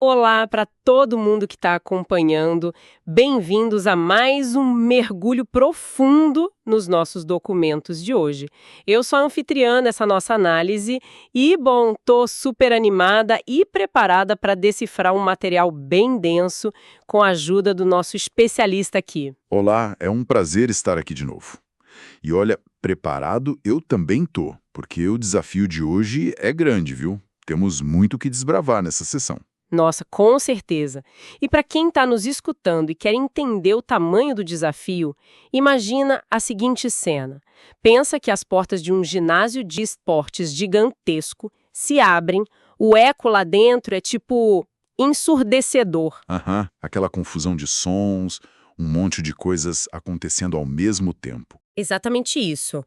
Olá para todo mundo que está acompanhando. Bem-vindos a mais um mergulho profundo nos nossos documentos de hoje. Eu sou a anfitriã dessa nossa análise e, bom, tô super animada e preparada para decifrar um material bem denso com a ajuda do nosso especialista aqui. Olá, é um prazer estar aqui de novo. E olha, preparado eu também tô, porque o desafio de hoje é grande, viu? Temos muito o que desbravar nessa sessão. Nossa, com certeza. E para quem está nos escutando e quer entender o tamanho do desafio, imagina a seguinte cena. Pensa que as portas de um ginásio de esportes gigantesco se abrem, o eco lá dentro é tipo ensurdecedor. Aham, aquela confusão de sons, um monte de coisas acontecendo ao mesmo tempo. Exatamente isso.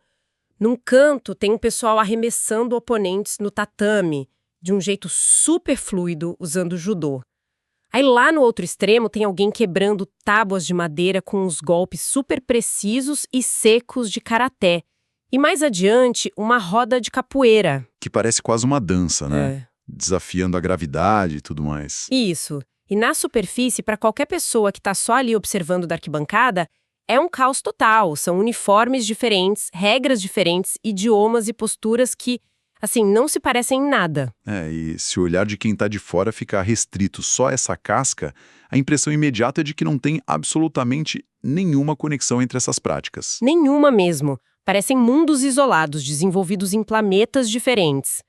Num canto tem um pessoal arremessando oponentes no tatame, de um jeito super fluido, usando judô. Aí lá no outro extremo tem alguém quebrando tábuas de madeira com uns golpes super precisos e secos de karatê. E mais adiante, uma roda de capoeira. Que parece quase uma dança, né? É. Desafiando a gravidade e tudo mais. Isso. E na superfície, para qualquer pessoa que está só ali observando da arquibancada, é um caos total. São uniformes diferentes, regras diferentes, idiomas e posturas que, assim, não se parecem em nada. E se o olhar de quem tá de fora ficar restrito só a essa casca, a impressão imediata é de que não tem absolutamente nenhuma conexão entre essas práticas. Nenhuma mesmo. Parecem mundos isolados, desenvolvidos em planetas diferentes.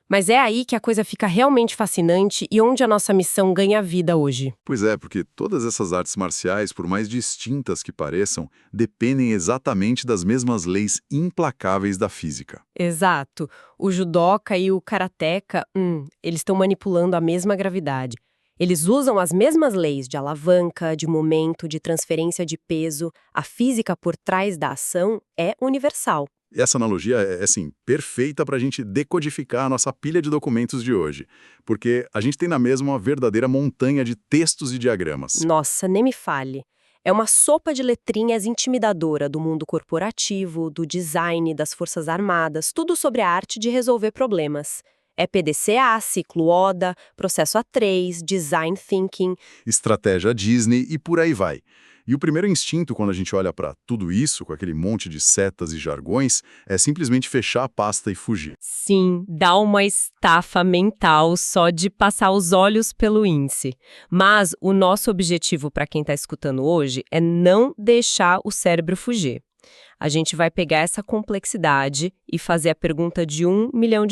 Mas é aí que a coisa fica realmente fascinante e onde a nossa missão ganha vida hoje. Pois é, porque todas essas artes marciais, por mais distintas que pareçam, dependem exatamente das mesmas leis implacáveis da física. Exato. O judoca e o karateca, eles estão manipulando a mesma gravidade. Eles usam as mesmas leis de alavanca, de momento, de transferência de peso. A física por trás da ação é universal. E essa analogia assim, perfeita para a gente decodificar a nossa pilha de documentos de hoje, porque a gente tem na mesma uma verdadeira montanha de textos e diagramas. Nossa, nem me fale. É uma sopa de letrinhas intimidadora do mundo corporativo, do design, das forças armadas, tudo sobre a arte de resolver problemas. É PDCA, ciclo ODA, processo A3, design thinking. Estratégia Disney e por aí vai. E o primeiro instinto quando a gente olha para tudo isso, com aquele monte de setas e jargões, é simplesmente fechar a pasta e fugir. Sim, dá uma estafa mental só de passar os olhos pelo índice. Mas o nosso objetivo para quem está escutando hoje é não deixar o cérebro fugir. A gente vai pegar essa complexidade e fazer a pergunta de $1 milhão.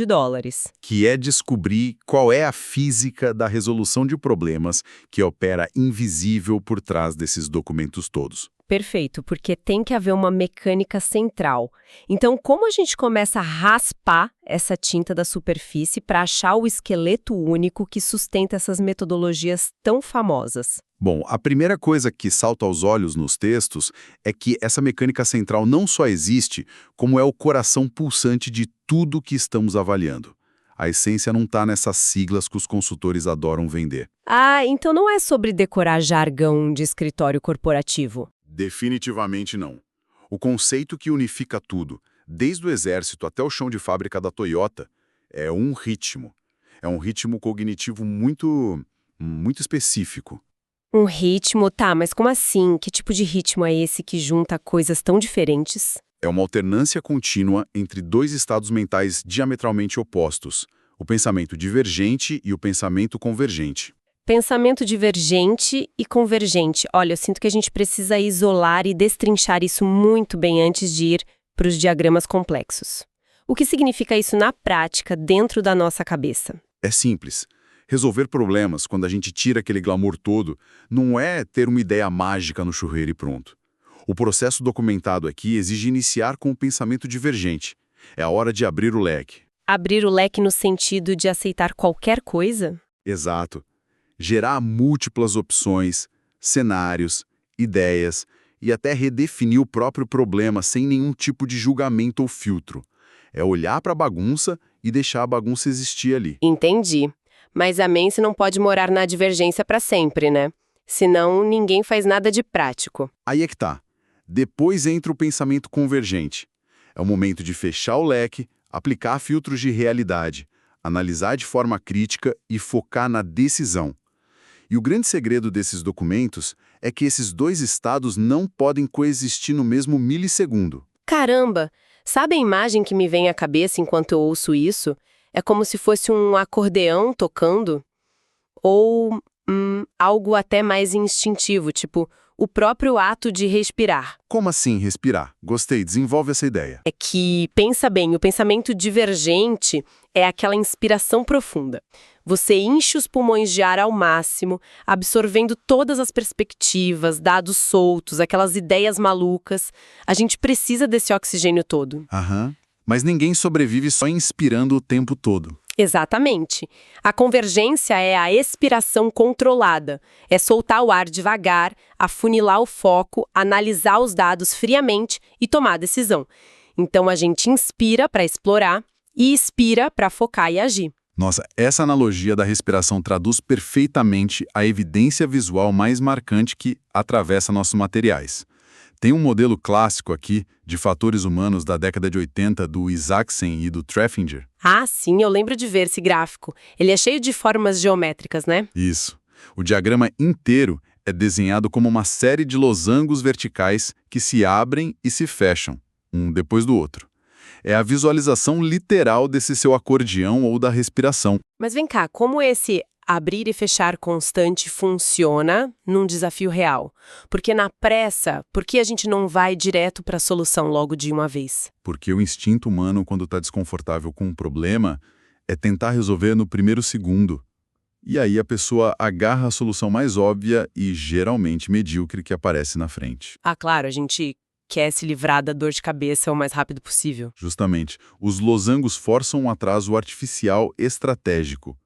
Que é descobrir qual é a física da resolução de problemas que opera invisível por trás desses documentos todos. Perfeito, porque tem que haver uma mecânica central. Então, como a gente começa a raspar essa tinta da superfície para achar o esqueleto único que sustenta essas metodologias tão famosas? Bom, a primeira coisa que salta aos olhos nos textos é que essa mecânica central não só existe, como é o coração pulsante de tudo que estamos avaliando. A essência não está nessas siglas que os consultores adoram vender. Ah, então não é sobre decorar jargão de escritório corporativo. Definitivamente não. O conceito que unifica tudo, desde o exército até o chão de fábrica da Toyota, é um ritmo. É um ritmo cognitivo muito específico. Um ritmo, tá, mas como assim? Que tipo de ritmo é esse que junta coisas tão diferentes? É uma alternância contínua entre dois estados mentais diametralmente opostos, o pensamento divergente e o pensamento convergente. Pensamento divergente e convergente. Olha, eu sinto que a gente precisa isolar e destrinchar isso muito bem antes de ir para os diagramas complexos. O que significa isso na prática, dentro da nossa cabeça? É simples. Resolver problemas, quando a gente tira aquele glamour todo, não é ter uma ideia mágica no churreiro e pronto. O processo documentado aqui exige iniciar com o pensamento divergente. É a hora de abrir o leque. Abrir o leque no sentido de aceitar qualquer coisa? Exato. Gerar múltiplas opções, cenários, ideias e até redefinir o próprio problema sem nenhum tipo de julgamento ou filtro. É olhar para a bagunça e deixar a bagunça existir ali. Entendi. Mas a mente não pode morar na divergência para sempre, né? Senão, ninguém faz nada de prático. Aí é que tá. Depois entra o pensamento convergente. É o momento de fechar o leque, aplicar filtros de realidade, analisar de forma crítica e focar na decisão. E o grande segredo desses documentos é que esses dois estados não podem coexistir no mesmo milissegundo. Caramba! Sabe a imagem que me vem à cabeça enquanto eu ouço isso? É como se fosse um acordeão tocando? Ou algo até mais instintivo, tipo o próprio ato de respirar. Como assim respirar? Gostei, desenvolve essa ideia. É que, pensa bem, o pensamento divergente é aquela inspiração profunda. Você enche os pulmões de ar ao máximo, absorvendo todas as perspectivas, dados soltos, aquelas ideias malucas. A gente precisa desse oxigênio todo. Aham. Mas ninguém sobrevive só inspirando o tempo todo. Exatamente. A convergência é a expiração controlada. É soltar o ar devagar, afunilar o foco, analisar os dados friamente e tomar a decisão. Então a gente inspira para explorar e expira para focar e agir. Nossa, essa analogia da respiração traduz perfeitamente a evidência visual mais marcante que atravessa nossos materiais. Tem um modelo clássico aqui de fatores humanos da década de 80 do Isaacson e do Treffinger. Ah, sim, eu lembro de ver esse gráfico. Ele é cheio de formas geométricas, né? Isso. O diagrama inteiro é desenhado como uma série de losangos verticais que se abrem e se fecham, um depois do outro. É a visualização literal desse seu acordeão ou da respiração. Mas vem cá, como esse abrir e fechar constante funciona num desafio real? Porque na pressa, por que a gente não vai direto para a solução logo de uma vez? Porque o instinto humano, quando está desconfortável com um problema, é tentar resolver no primeiro segundo. E aí a pessoa agarra a solução mais óbvia e geralmente medíocre que aparece na frente. Ah, claro, a gente quer se livrar da dor de cabeça o mais rápido possível. Justamente, os losangos forçam um atraso artificial estratégico.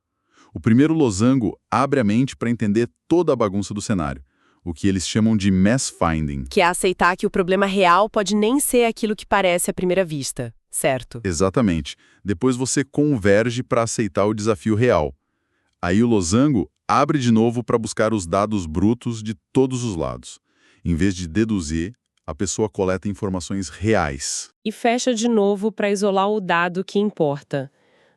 O primeiro losango abre a mente para entender toda a bagunça do cenário, o que eles chamam de mass finding. Que é aceitar que o problema real pode nem ser aquilo que parece à primeira vista, certo? Exatamente. Depois você converge para aceitar o desafio real. Aí o losango abre de novo para buscar os dados brutos de todos os lados. Em vez de deduzir, a pessoa coleta informações reais. E fecha de novo para isolar o dado que importa.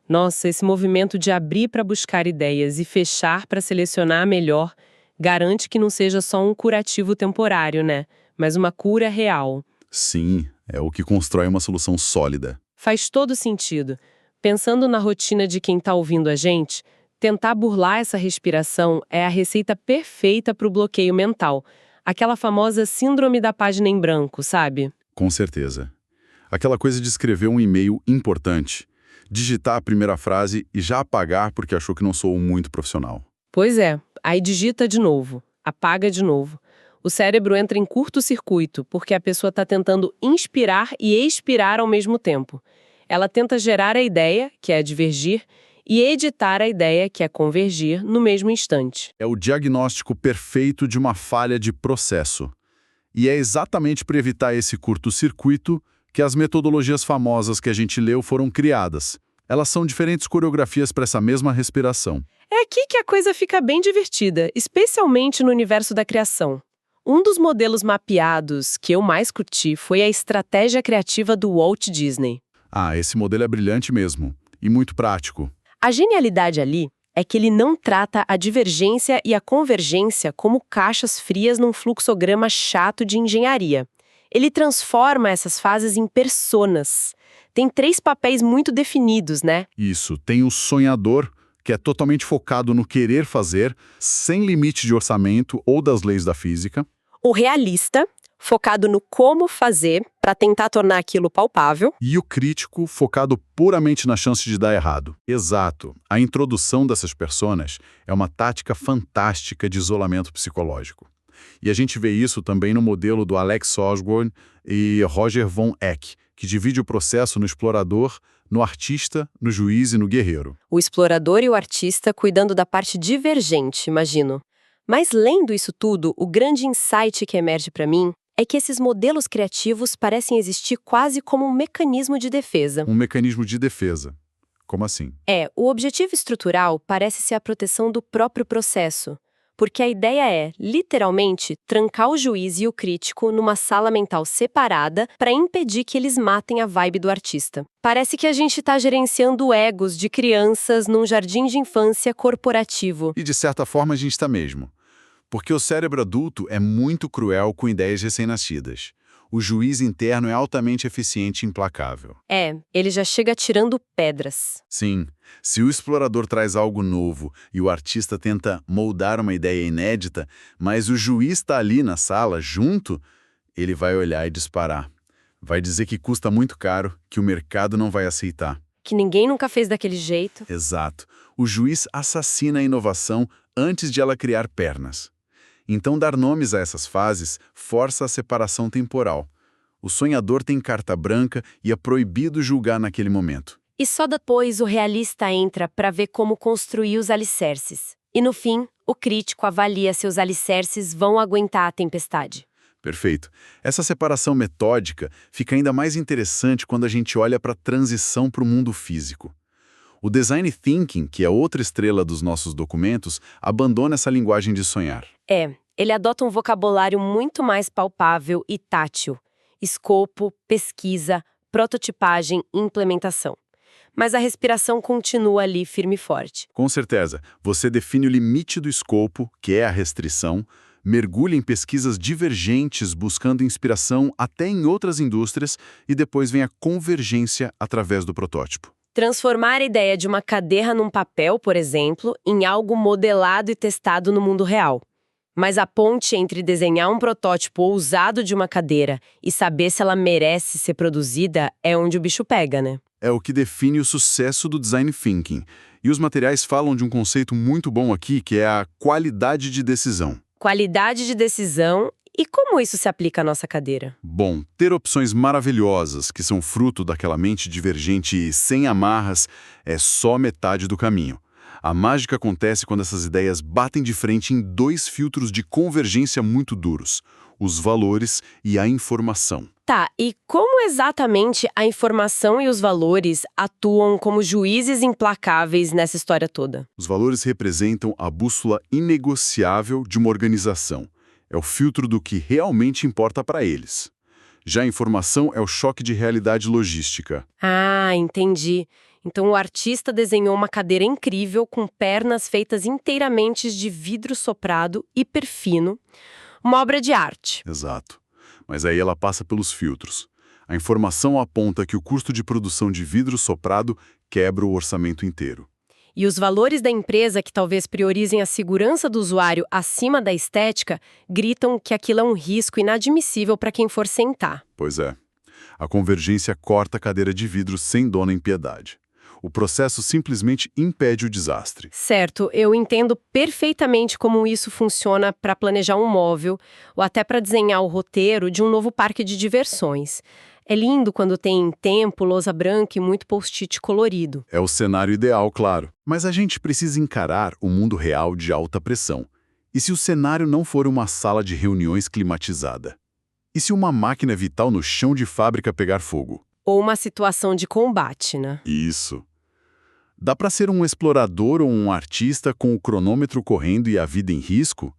Nossa, esse movimento de abrir para buscar ideias e fechar para selecionar a melhor garante que não seja só um curativo temporário, né? Mas uma cura real. Sim, é o que constrói uma solução sólida. Faz todo sentido. Pensando na rotina de quem está ouvindo a gente, tentar burlar essa respiração é a receita perfeita para o bloqueio mental. Aquela famosa síndrome da página em branco, sabe? Com certeza. Aquela coisa de escrever um e-mail importante, digitar a primeira frase e já apagar porque achou que não sou muito profissional. Pois é, aí digita de novo, apaga de novo. O cérebro entra em curto-circuito porque a pessoa está tentando inspirar e expirar ao mesmo tempo. Ela tenta gerar a ideia, que é divergir, e editar a ideia, que é convergir, no mesmo instante. É o diagnóstico perfeito de uma falha de processo. E é exatamente para evitar esse curto-circuito que as metodologias famosas que a gente leu foram criadas. Elas são diferentes coreografias para essa mesma respiração. É aqui que a coisa fica bem divertida, especialmente no universo da criação. Um dos modelos mapeados que eu mais curti foi a estratégia criativa do Walt Disney. Ah, esse modelo é brilhante mesmo. E muito prático. A genialidade ali é que ele não trata a divergência e a convergência como caixas frias num fluxograma chato de engenharia. Ele transforma essas fases em personas. Tem 3 papéis muito definidos, né? Isso, tem o sonhador, que é totalmente focado no querer fazer, sem limite de orçamento ou das leis da física. O realista, focado no como fazer para tentar tornar aquilo palpável. E o crítico, focado puramente na chance de dar errado. Exato. A introdução dessas personas é uma tática fantástica de isolamento psicológico. E a gente vê isso também no modelo do Alex Osborn e Roger von Eck, que divide o processo no explorador, no artista, no juiz e no guerreiro. O explorador e o artista cuidando da parte divergente, imagino. Mas lendo isso tudo, o grande insight que emerge para mim é que esses modelos criativos parecem existir quase como um mecanismo de defesa. Um mecanismo de defesa. Como assim? O objetivo estrutural parece ser a proteção do próprio processo. porque a ideia é, literalmente, trancar o juiz e o crítico numa sala mental separada para impedir que eles matem a vibe do artista. Parece que a gente está gerenciando egos de crianças num jardim de infância corporativo. E de certa forma a gente está mesmo. Porque o cérebro adulto é muito cruel com ideias recém-nascidas. O juiz interno é altamente eficiente e implacável. Ele já chega atirando pedras. Sim, se o explorador traz algo novo e o artista tenta moldar uma ideia inédita, mas o juiz está ali na sala, junto, ele vai olhar e disparar. Vai dizer que custa muito caro, que o mercado não vai aceitar. Que ninguém nunca fez daquele jeito. Exato. O juiz assassina a inovação antes de ela criar pernas. Então, dar nomes a essas fases força a separação temporal. O sonhador tem carta branca e é proibido julgar naquele momento. E só depois o realista entra para ver como construir os alicerces. E no fim, o crítico avalia se os alicerces vão aguentar a tempestade. Perfeito. Essa separação metódica fica ainda mais interessante quando a gente olha para a transição para o mundo físico. O design thinking, que é outra estrela dos nossos documentos, abandona essa linguagem de sonhar. Ele adota um vocabulário muito mais palpável e tátil. Escopo, pesquisa, prototipagem e implementação. Mas a respiração continua ali firme e forte. Com certeza, você define o limite do escopo, que é a restrição, mergulha em pesquisas divergentes buscando inspiração até em outras indústrias e depois vem a convergência através do protótipo. Transformar a ideia de uma cadeira num papel, por exemplo, em algo modelado e testado no mundo real. Mas a ponte entre desenhar um protótipo ousado de uma cadeira e saber se ela merece ser produzida é onde o bicho pega, né? É o que define o sucesso do design thinking. E os materiais falam de um conceito muito bom aqui, que é a qualidade de decisão. Qualidade de decisão e como isso se aplica à nossa cadeira? Bom, ter opções maravilhosas que são fruto daquela mente divergente e sem amarras é só metade do caminho. A mágica acontece quando essas ideias batem de frente em dois filtros de convergência muito duros: os valores e a informação. Tá, e como exatamente a informação e os valores atuam como juízes implacáveis nessa história toda? Os valores representam a bússola inegociável de uma organização. É o filtro do que realmente importa para eles. Já a informação é o choque de realidade logística. Ah, entendi. Então o artista desenhou uma cadeira incrível com pernas feitas inteiramente de vidro soprado hiper fino, uma obra de arte. Exato. Mas aí ela passa pelos filtros. A informação aponta que o custo de produção de vidro soprado quebra o orçamento inteiro. E os valores da empresa, que talvez priorizem a segurança do usuário acima da estética, gritam que aquilo é um risco inadmissível para quem for sentar. Pois é. A convergência corta a cadeira de vidro sem dó nem piedade. O processo simplesmente impede o desastre. Certo, eu entendo perfeitamente como isso funciona para planejar um móvel ou até para desenhar o roteiro de um novo parque de diversões. É lindo quando tem tempo, lousa branca e muito post-it colorido. É o cenário ideal, claro. Mas a gente precisa encarar o mundo real de alta pressão. E se o cenário não for uma sala de reuniões climatizada? E se uma máquina vital no chão de fábrica pegar fogo? Ou uma situação de combate, né? Isso. Dá para ser um explorador ou um artista com o cronômetro correndo e a vida em risco?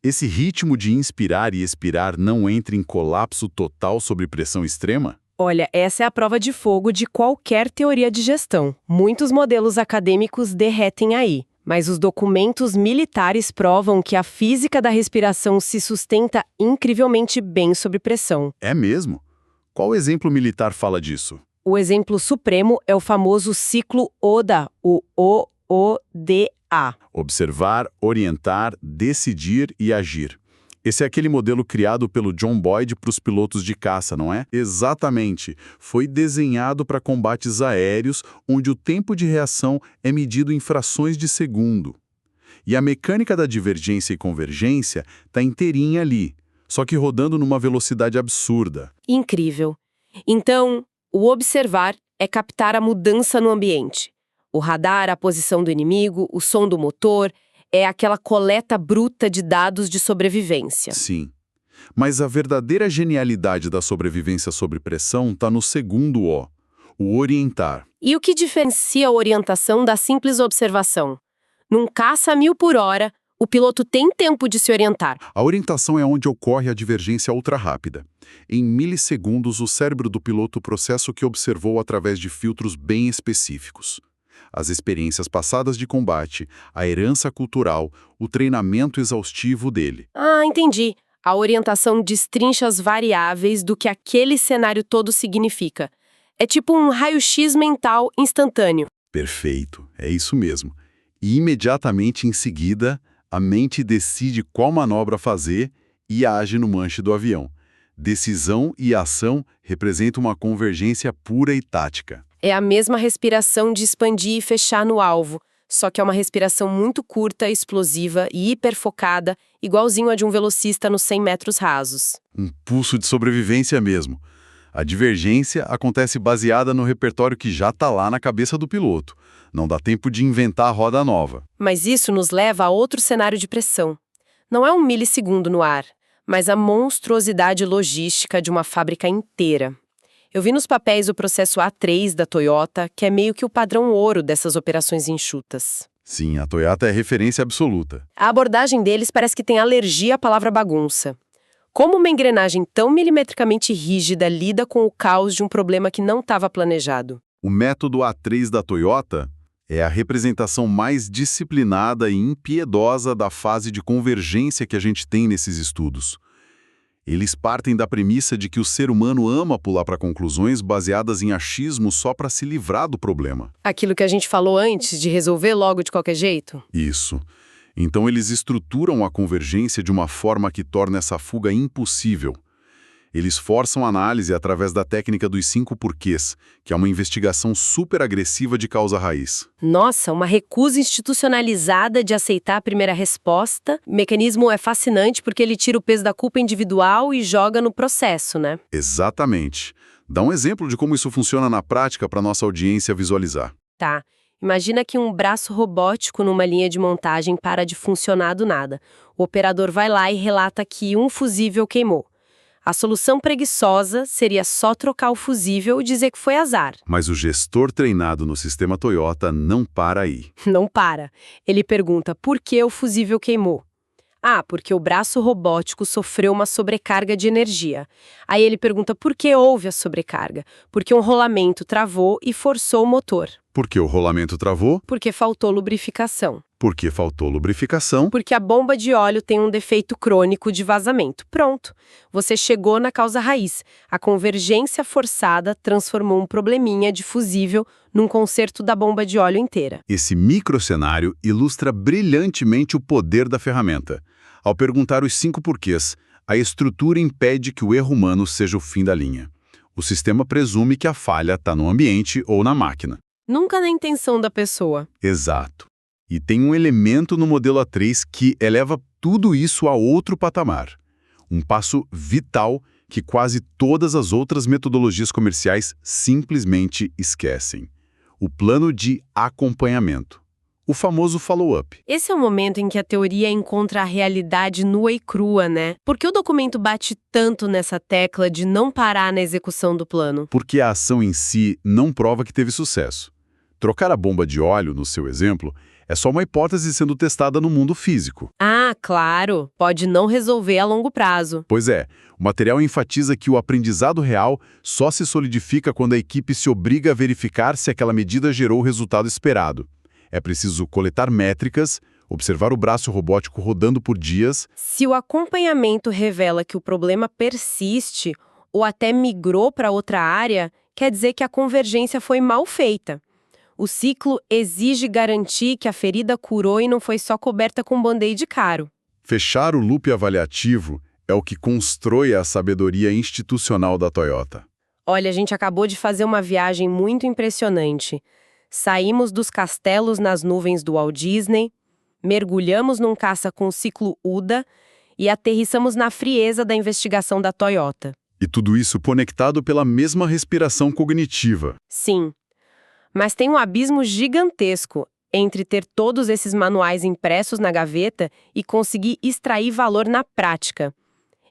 Esse ritmo de inspirar e expirar não entra em colapso total sob pressão extrema? Olha, essa é a prova de fogo de qualquer teoria de gestão. Muitos modelos acadêmicos derretem aí, mas os documentos militares provam que a física da respiração se sustenta incrivelmente bem sob pressão. É mesmo? Qual exemplo militar fala disso? O exemplo supremo é o famoso ciclo ODA, o OODA. Observar, orientar, decidir e agir. Esse é aquele modelo criado pelo John Boyd para os pilotos de caça, não é? Exatamente. Foi desenhado para combates aéreos, onde o tempo de reação é medido em frações de segundo. E a mecânica da divergência e convergência está inteirinha ali, só que rodando numa velocidade absurda. Incrível. Então, o observar é captar a mudança no ambiente. O radar, a posição do inimigo, o som do motor, é aquela coleta bruta de dados de sobrevivência. Sim. Mas a verdadeira genialidade da sobrevivência sob pressão está no segundo O, o orientar. E o que diferencia a orientação da simples observação? Num caça a 1000 por hora, O piloto tem tempo de se orientar. A orientação é onde ocorre a divergência ultra-rápida. Em milissegundos, o cérebro do piloto processa o que observou através de filtros bem específicos. As experiências passadas de combate, a herança cultural, o treinamento exaustivo dele. Ah, entendi. A orientação destrincha as variáveis do que aquele cenário todo significa. É tipo um raio-x mental instantâneo. Perfeito, é isso mesmo. E imediatamente em seguida, a mente decide qual manobra fazer e age no manche do avião. Decisão e ação representam uma convergência pura e tática. É a mesma respiração de expandir e fechar no alvo, só que é uma respiração muito curta, explosiva e hiperfocada, igualzinho a de um velocista nos 100 metros rasos. Um pulso de sobrevivência mesmo. A divergência acontece baseada no repertório que já está lá na cabeça do piloto. Não dá tempo de inventar a roda nova. Mas isso nos leva a outro cenário de pressão. Não é um milissegundo no ar, mas a monstruosidade logística de uma fábrica inteira. Eu vi nos papéis o processo A3 da Toyota, que é meio que o padrão ouro dessas operações enxutas. Sim, a Toyota é referência absoluta. A abordagem deles parece que tem alergia à palavra bagunça. Como uma engrenagem tão milimetricamente rígida lida com o caos de um problema que não estava planejado? O método A3 da Toyota é a representação mais disciplinada e impiedosa da fase de convergência que a gente tem nesses estudos. Eles partem da premissa de que o ser humano ama pular para conclusões baseadas em achismo só para se livrar do problema. Aquilo que a gente falou antes, de resolver logo de qualquer jeito? Isso. Então eles estruturam a convergência de uma forma que torna essa fuga impossível. Eles forçam a análise através da técnica dos 5 porquês, que é uma investigação super agressiva de causa raiz. Nossa, uma recusa institucionalizada de aceitar a primeira resposta. O mecanismo é fascinante porque ele tira o peso da culpa individual e joga no processo, né? Exatamente. Dá um exemplo de como isso funciona na prática para nossa audiência visualizar. Tá. Imagina que um braço robótico numa linha de montagem para de funcionar do nada. O operador vai lá e relata que um fusível queimou. A solução preguiçosa seria só trocar o fusível e dizer que foi azar. Mas o gestor treinado no sistema Toyota não para aí. Não para. Ele pergunta por que o fusível queimou. Ah, porque o braço robótico sofreu uma sobrecarga de energia. Aí ele pergunta por que houve a sobrecarga. Porque um rolamento travou e forçou o motor. Por que o rolamento travou? Porque faltou lubrificação. Porque faltou lubrificação. Porque a bomba de óleo tem um defeito crônico de vazamento. Pronto. Você chegou na causa raiz. A convergência forçada transformou um probleminha de fusível num conserto da bomba de óleo inteira. Esse microcenário ilustra brilhantemente o poder da ferramenta. Ao perguntar os 5 porquês, a estrutura impede que o erro humano seja o fim da linha. O sistema presume que a falha está no ambiente ou na máquina. Nunca na intenção da pessoa. Exato. E tem um elemento no modelo A3 que eleva tudo isso a outro patamar. Um passo vital que quase todas as outras metodologias comerciais simplesmente esquecem. O plano de acompanhamento. O famoso follow-up. Esse é o momento em que a teoria encontra a realidade nua e crua, né? Por que o documento bate tanto nessa tecla de não parar na execução do plano? Porque a ação em si não prova que teve sucesso. Trocar a bomba de óleo, no seu exemplo, é só uma hipótese sendo testada no mundo físico. Ah, claro, pode não resolver a longo prazo. Pois é, o material enfatiza que o aprendizado real só se solidifica quando a equipe se obriga a verificar se aquela medida gerou o resultado esperado. É preciso coletar métricas, observar o braço robótico rodando por dias. Se o acompanhamento revela que o problema persiste ou até migrou para outra área, quer dizer que a convergência foi mal feita. O ciclo exige garantir que a ferida curou e não foi só coberta com band-aid caro. Fechar o loop avaliativo é o que constrói a sabedoria institucional da Toyota. Olha, a gente acabou de fazer uma viagem muito impressionante. Saímos dos castelos nas nuvens do Walt Disney, mergulhamos num caça com o ciclo UDA e aterrissamos na frieza da investigação da Toyota. E tudo isso conectado pela mesma respiração cognitiva. Sim, mas tem um abismo gigantesco entre ter todos esses manuais impressos na gaveta e conseguir extrair valor na prática.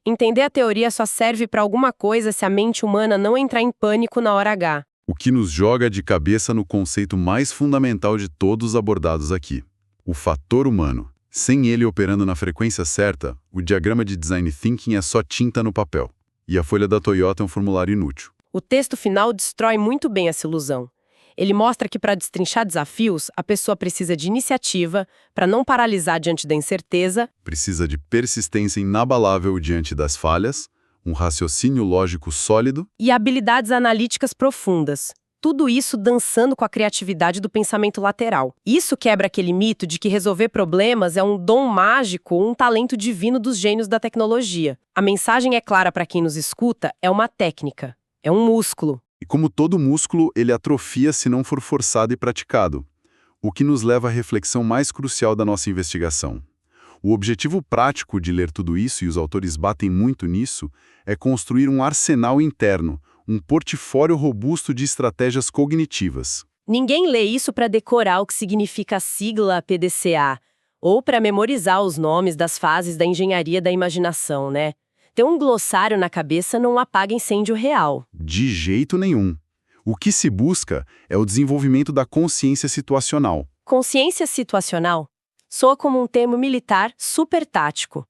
Entender a teoria só serve para alguma coisa se a mente humana não entrar em pânico na hora H. O que nos joga de cabeça no conceito mais fundamental de todos abordados aqui. O fator humano. Sem ele operando na frequência certa, o diagrama de Design Thinking é só tinta no papel. E a folha da Toyota é um formulário inútil. O texto final destrói muito bem essa ilusão. Ele mostra que para destrinchar desafios, a pessoa precisa de iniciativa, para não paralisar diante da incerteza. Precisa de persistência inabalável diante das falhas, um raciocínio lógico sólido E habilidades analíticas profundas. Tudo isso dançando com a criatividade do pensamento lateral. Isso quebra aquele mito de que resolver problemas é um dom mágico ou um talento divino dos gênios da tecnologia. A mensagem é clara para quem nos escuta, é uma técnica, é um músculo. E como todo músculo, ele atrofia se não for forçado e praticado. O que nos leva à reflexão mais crucial da nossa investigação. O objetivo prático de ler tudo isso, e os autores batem muito nisso, é construir um arsenal interno, um portfólio robusto de estratégias cognitivas. Ninguém lê isso para decorar o que significa a sigla PDCA, ou para memorizar os nomes das fases da engenharia da imaginação, né? Ter um glossário na cabeça não apaga incêndio real. De jeito nenhum. O que se busca é o desenvolvimento da consciência situacional. Consciência situacional soa como um termo militar super tático.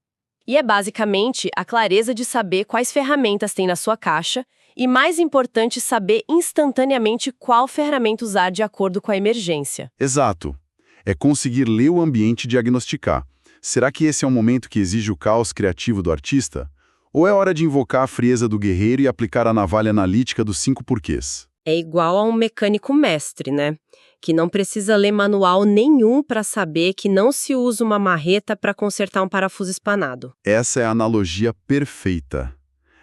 E é basicamente a clareza de saber quais ferramentas tem na sua caixa e, mais importante, saber instantaneamente qual ferramenta usar de acordo com a emergência. Exato. É conseguir ler o ambiente e diagnosticar. Será que esse é um momento que exige o caos criativo do artista? Ou é hora de invocar a frieza do guerreiro e aplicar a navalha analítica dos 5 porquês? É igual a um mecânico mestre, né? Que não precisa ler manual nenhum para saber que não se usa uma marreta para consertar um parafuso espanado. Essa é a analogia perfeita.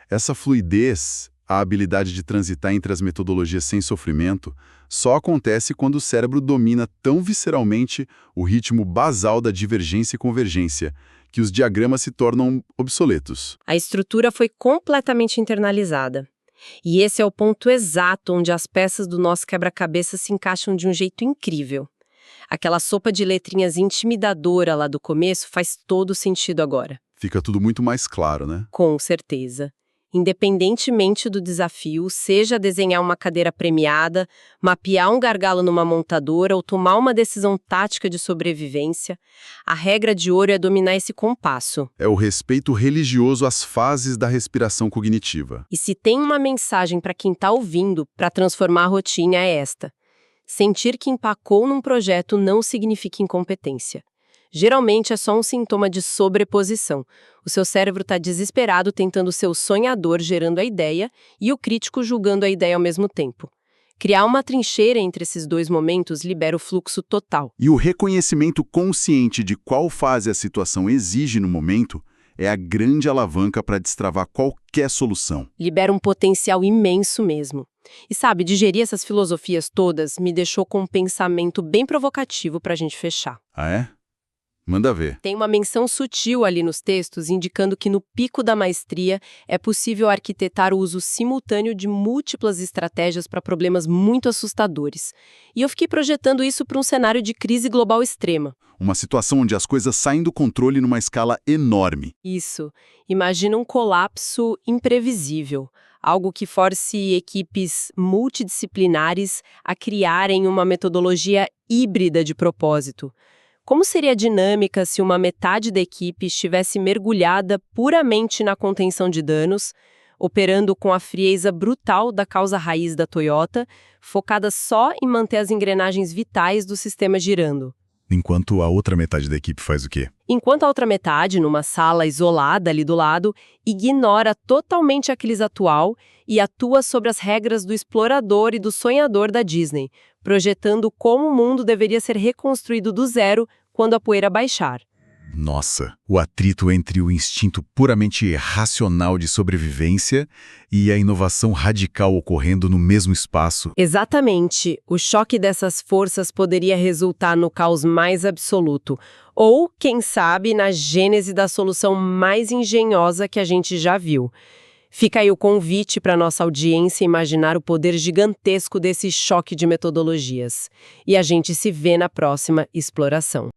Essa fluidez, a habilidade de transitar entre as metodologias sem sofrimento, só acontece quando o cérebro domina tão visceralmente o ritmo basal da divergência e convergência, que os diagramas se tornam obsoletos. A estrutura foi completamente internalizada. E esse é o ponto exato onde as peças do nosso quebra-cabeça se encaixam de um jeito incrível. Aquela sopa de letrinhas intimidadora lá do começo faz todo sentido agora. Fica tudo muito mais claro, né? Com certeza. Independentemente do desafio, seja desenhar uma cadeira premiada, mapear um gargalo numa montadora ou tomar uma decisão tática de sobrevivência, a regra de ouro é dominar esse compasso. É o respeito religioso às fases da respiração cognitiva. E se tem uma mensagem para quem está ouvindo para transformar a rotina é esta: sentir que empacou num projeto não significa incompetência. Geralmente é só um sintoma de sobreposição. O seu cérebro está desesperado tentando ser o sonhador gerando a ideia e o crítico julgando a ideia ao mesmo tempo. Criar uma trincheira entre esses dois momentos libera o fluxo total. E o reconhecimento consciente de qual fase a situação exige no momento é a grande alavanca para destravar qualquer solução. Libera um potencial imenso mesmo. E sabe, digerir essas filosofias todas me deixou com um pensamento bem provocativo para a gente fechar. Ah, é? Manda ver. Tem uma menção sutil ali nos textos indicando que no pico da maestria é possível arquitetar o uso simultâneo de múltiplas estratégias para problemas muito assustadores. E eu fiquei projetando isso para um cenário de crise global extrema. Uma situação onde as coisas saem do controle numa escala enorme. Isso. Imagina um colapso imprevisível. Algo que force equipes multidisciplinares a criarem uma metodologia híbrida de propósito. Como seria a dinâmica se uma metade da equipe estivesse mergulhada puramente na contenção de danos, operando com a frieza brutal da causa raiz da Toyota, focada só em manter as engrenagens vitais do sistema girando? Enquanto a outra metade da equipe faz o quê? Enquanto a outra metade, numa sala isolada ali do lado, ignora totalmente a crise atual e atua sobre as regras do explorador e do sonhador da Disney, projetando como o mundo deveria ser reconstruído do zero quando a poeira baixar. Nossa, o atrito entre o instinto puramente racional de sobrevivência e a inovação radical ocorrendo no mesmo espaço. Exatamente. O choque dessas forças poderia resultar no caos mais absoluto. Ou, quem sabe, na gênese da solução mais engenhosa que a gente já viu. Fica aí o convite para nossa audiência imaginar o poder gigantesco desse choque de metodologias. E a gente se vê na próxima exploração.